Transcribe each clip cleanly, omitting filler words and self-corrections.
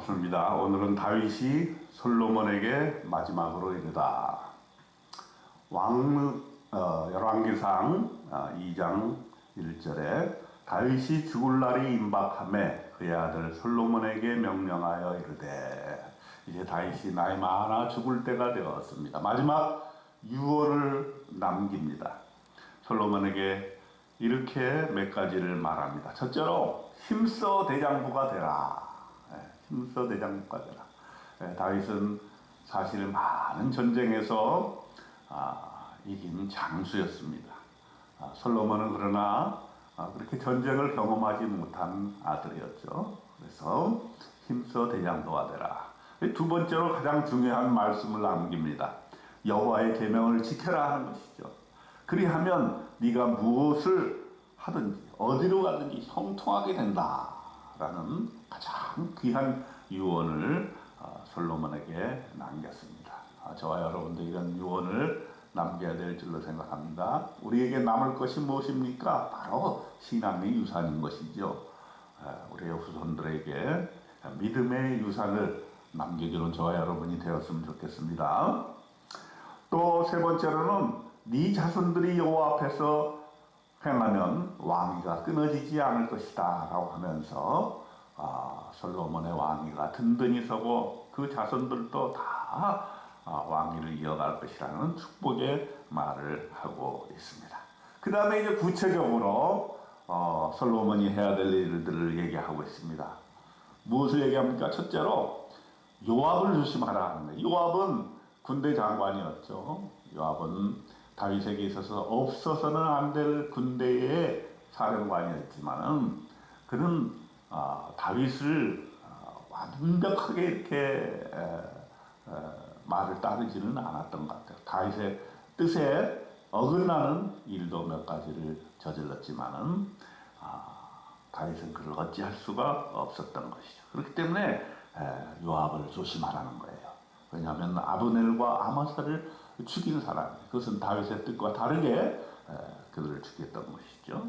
반갑습니다. 오늘은 다윗이 솔로몬에게 마지막으로 이르다. 열왕기상 2장 1절에 다윗이 죽을 날이 임박하매 그의 아들 솔로몬에게 명령하여 이르되, 이제 다윗이 나이 많아 죽을 때가 되었습니다. 마지막 유언을 남깁니다. 솔로몬에게 이렇게 몇 가지를 말합니다. 첫째로 힘써 대장부가 되라. 힘써 대장부가 되라. 다윗은 사실 많은 전쟁에서 이긴 장수였습니다. 솔로몬은 그러나 그렇게 전쟁을 경험하지 못한 아들이었죠. 그래서 힘써 대장부가 되라. 두 번째로 가장 중요한 말씀을 남깁니다. 여호와의 계명을 지켜라 하는 것이죠. 그리하면 네가 무엇을 하든지 어디로 가든지 형통하게 된다라는 가장 귀한 유언을 솔로몬에게 남겼습니다. 저와 여러분도 이런 유언을 남겨야 될 줄로 생각합니다. 우리에게 남을 것이 무엇입니까? 바로 신앙의 유산인 것이죠. 우리의 후손들에게 믿음의 유산을 남겨주는 저와 여러분이 되었으면 좋겠습니다. 또 세 번째로는 네 자손들이 여호와 앞에서 행하면 왕위가 끊어지지 않을 것이다 라고 하면서 솔로몬의 왕위가 든든히 서고 그 자손들도 다 왕위를 이어갈 것이라는 축복의 말을 하고 있습니다. 그 다음에 이제 구체적으로 솔로몬이 해야 될 일들을 얘기하고 있습니다. 무엇을 얘기합니까? 첫째로 요압을 조심하라 하는 거예요. 요압은 군대 장관이었죠. 요압은 다윗에게 있어서 없어서는 안 될 군대의 사령관이었지만은 그는 다윗을 완벽하게 이렇게 말을 따르지는 않았던 것 같아요. 다윗의 뜻에 어긋나는 일도 몇 가지를 저질렀지만은 다윗은 그를 어찌할 수가 없었던 것이죠. 그렇기 때문에 요압을 조심하라는 거예요. 왜냐하면 아브넬과 아마사를 죽인 사람이에요. 그것은 다윗의 뜻과 다르게 그들을 죽였던 것이죠.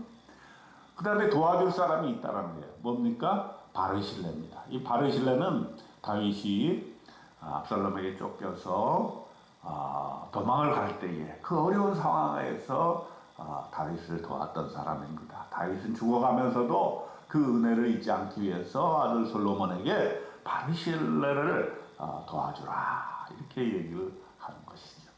그 다음에 도와줄 사람이 있다는 거예요. 뭡니까? 바르실레입니다. 이 바르실레는 다윗이 압살롬에게 쫓겨서 도망을 갈 때에 그 어려운 상황에서 다윗을 도왔던 사람입니다. 다윗은 죽어가면서도 그 은혜를 잊지 않기 위해서 아들 솔로몬에게 바르실레를 도와주라 이렇게 얘기를 하는 것이죠.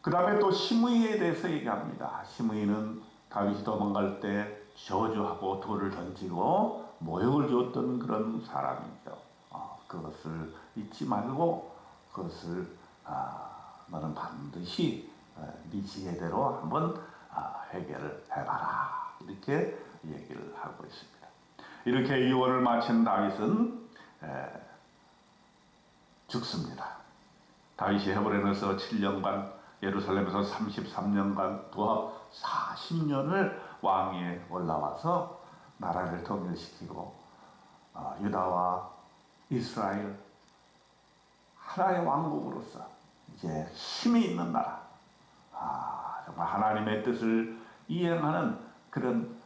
그 다음에 또 시므이에 대해서 얘기합니다. 시므이는 다윗이 도망갈 때 저주하고 돌을 던지고 모욕을 줬던 그런 사람이죠. 그것을 잊지 말고 그것을 너는 반드시 네 지혜대로 한번 해결을 해봐라 이렇게 얘기를 하고 있습니다. 이렇게 유언을 마친 다윗은 죽습니다. 다윗이 헤브론에서 7년간 예루살렘에서 33년간 도합 40년을 왕위에 올라와서 나라를 통일시키고 유다와 이스라엘 하나의 왕국으로서 이제 힘이 있는 나라, 정말 하나님의 뜻을 이행하는 그런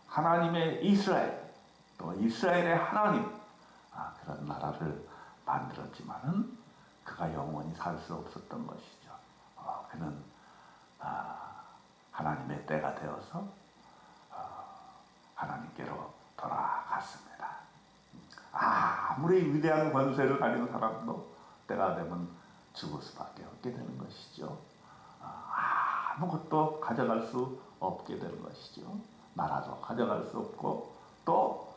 하나님의 이스라엘, 또 이스라엘의 하나님, 그런 나라를 만들었지만은 그가 영원히 살 수 없었던 것이죠. 그는 하나님의 때가 되어서 하나님께로 돌아갔습니다. 아무리 위대한 권세를 가진 사람도 때가 되면 죽을 수밖에 없게 되는 것이죠. 아무것도 가져갈 수 없게 되는 것이죠. 나라도 가져갈 수 없고 또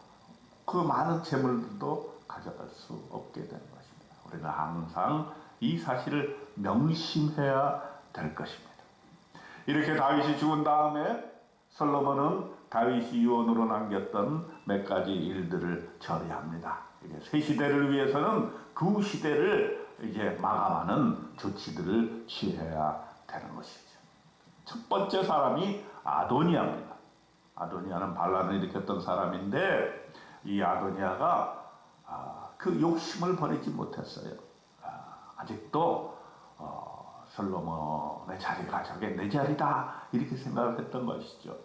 그 많은 재물들도 가져갈 수 없게 되는 것입니다. 우리는 항상 이 사실을 명심해야 될 것입니다. 이렇게 다윗이 죽은 다음에 솔로몬은 다윗이 유언으로 남겼던 몇 가지 일들을 처리합니다. 이제 새 시대를 위해서는 그 시대를 이제 마감하는 조치들을 취해야 되는 것이죠. 첫 번째 사람이 아도니아입니다. 아도니아는 반란을 일으켰던 사람인데 이 아도니아가 그 욕심을 버리지 못했어요. 아직도 솔로몬의 자리가 저게 내 자리다 이렇게 생각을 했던 것이죠.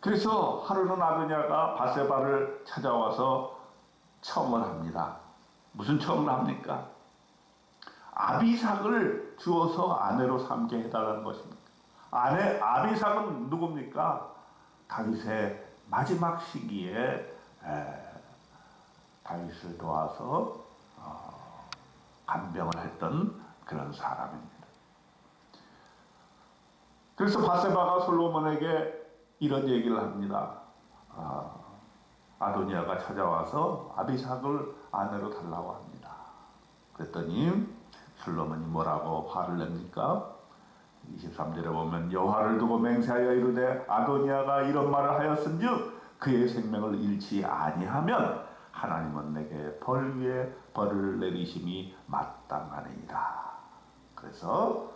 그래서 하루는 아도니아가 바세바를 찾아와서 청을 합니다. 무슨 청을 합니까? 아비삭을 주어서 아내로 삼게 해달라는 것입니다. 아비삭은 누굽니까? 다윗의 마지막 시기에 다윗을 도와서 간병을 했던 그런 사람입니다. 그래서 바세바가 솔로몬에게 이런 얘기를 합니다. 아도니아가 찾아와서 아비삭을 아내로 달라고 합니다. 그랬더니 솔로몬이 뭐라고 화를 냅니까? 23절에 보면 여호와를 두고 맹세하여 이르되 아도니아가 이런 말을 하였은즉 그의 생명을 잃지 아니하면 하나님은 내게 벌 위에 벌을 내리심이 마땅하니이다. 그래서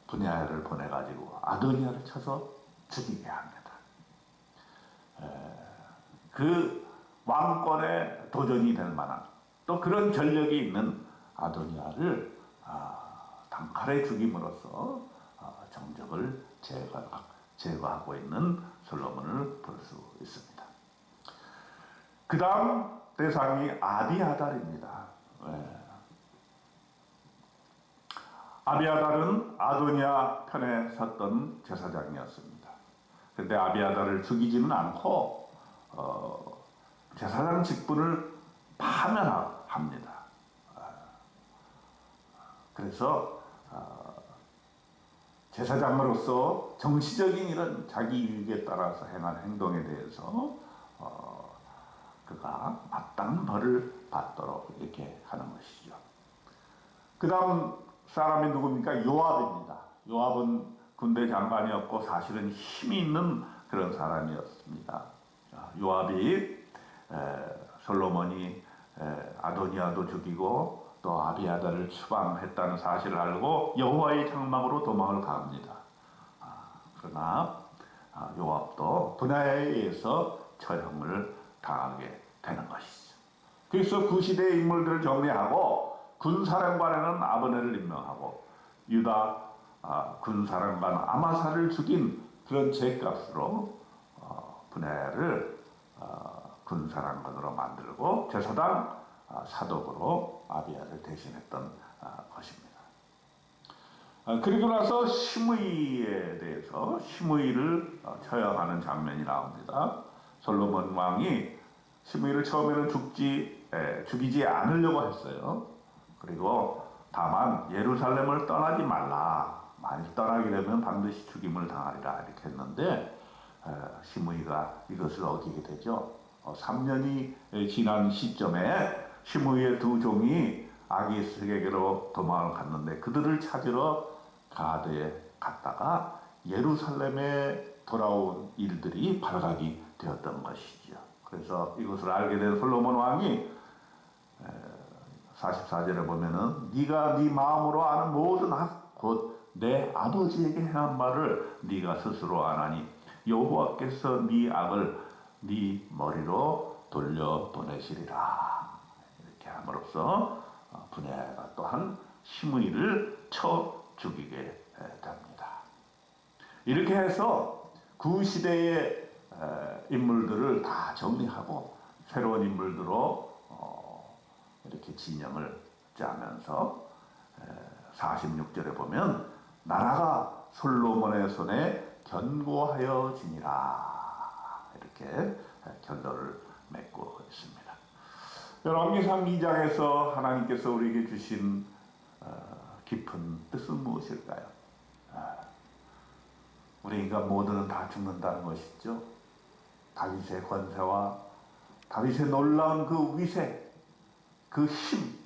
분야를 보내가지고 아도니아를 쳐서 죽이게 합니다. 그 왕권에 도전이 될 만한 또 그런 전력이 있는 아도니아를 단칼에 죽임으로써 정적을 제거하고 있는 솔로몬을 볼 수 있습니다. 그 다음 대상이 아비아달입니다. 아비아달은 아도니아 편에 섰던 제사장이었습니다. 그런데 아비아달을 죽이지는 않고 제사장 직분을 파면합니다. 그래서 제사장으로서 정치적인 이런 자기 유익에 따라서 행한 행동에 대해서 그가 마땅한 벌을 받도록 이렇게 하는 것이죠. 그 다음 사람이 누굽니까? 요압입니다. 요압은 군대 장관이었고 사실은 힘이 있는 그런 사람이었습니다. 요압이 솔로몬이 아도니아도 죽이고 또 아비아달을 추방했다는 사실을 알고 여호와의 장막으로 도망을 갑니다. 그러나 요압도 분야에 의해서 처형을 당하게 되는 것이죠. 그래서 그 시대의 인물들을 정리하고 군사령관에는 아브넬을 임명하고 유다 군사령관 아마사를 죽인 그런 죄값으로 분야를 군사령관으로 만들고 제사장 사독으로 아비야를 대신했던 것입니다. 그리고 나서 시므이에 대해서 시므이를 처형하는 장면이 나옵니다. 솔로몬 왕이 시므이를 처음에는 죽이지 않으려고 했어요. 그리고 다만 예루살렘을 떠나지 말라. 만일 떠나게 되면 반드시 죽임을 당하리라 이렇게 했는데 시므이가 이것을 어기게 되죠. 3년이 지난 시점에 시므이의 두 종이 아기스에게로 도망을 갔는데 그들을 찾으러 가드에 갔다가 예루살렘에 돌아온 일들이 발각이 되었던 것이죠. 그래서 이것을 알게 된 솔로몬 왕이 44절에 보면은 네가 네 마음으로 아는 모든 곧 내 아버지에게 행한 말을 네가 스스로 아나니 여호와께서 네 악을 네 머리로 돌려보내시리라. 이렇게 함으로써 분야가 또한 시므이를 쳐 죽이게 됩니다. 이렇게 해서 그 시대의 인물들을 다 정리하고 새로운 인물들로 이렇게 진영을 짜면서 46절에 보면 나라가 솔로몬의 손에 견고하여지니라 이렇게 결론을 맺고 있습니다. 열왕기상 2장에서 하나님께서 우리에게 주신 깊은 뜻은 무엇일까요? 우리 인간 모두는 다 죽는다는 것이죠. 다윗의 권세와 다윗의 놀라운 그 위세, 그 힘,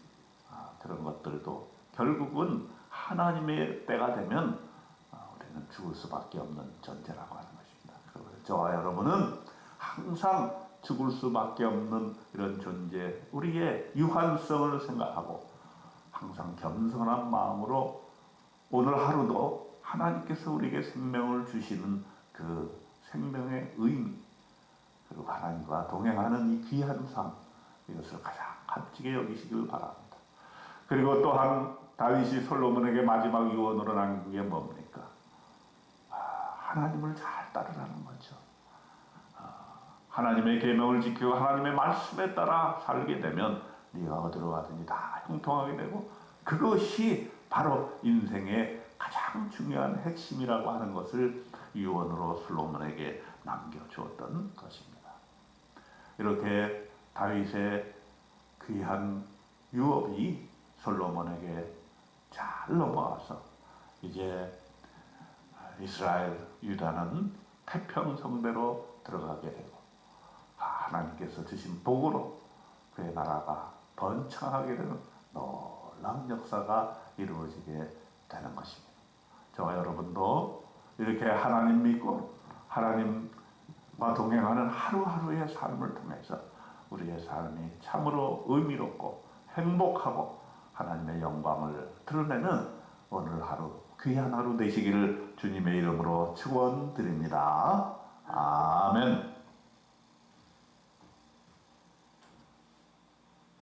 그런 것들도 결국은 하나님의 때가 되면 우리는 죽을 수밖에 없는 존재라고 하는 것입니다. 그래서 저와 여러분은 항상 죽을 수밖에 없는 이런 존재, 우리의 유한성을 생각하고 항상 겸손한 마음으로 오늘 하루도 하나님께서 우리에게 생명을 주시는 그 생명의 의미, 그리고 하나님과 동행하는 이 귀한 삶, 이것을 가장 값지게 여기시길 바랍니다. 그리고 또한 다윗이 솔로몬에게 마지막 유언으로 남긴 게 뭡니까? 하나님을 잘 따르라는 거죠. 하나님의 계명을 지키고 하나님의 말씀에 따라 살게 되면 네가 어디로 가든지 다 형통하게 되고, 그것이 바로 인생의 가장 중요한 핵심이라고 하는 것을 유언으로 솔로몬에게 남겨주었던 것입니다. 이렇게 다윗의 귀한 유업이 솔로몬에게 잘 넘어와서 이제 이스라엘 유다는 태평성대로 들어가게 되고, 하나님께서 주신 복으로 그의 나라가 번창하게 되는 놀라운 역사가 이루어지게 되는 것입니다. 저와 여러분도 이렇게 하나님 믿고 하나님과 동행하는 하루하루의 삶을 통해서 우리의 삶이 참으로 의미롭고 행복하고 하나님의 영광을 드러내는 오늘 하루 귀한 하루 되시기를 주님의 이름으로 축원드립니다. 아멘.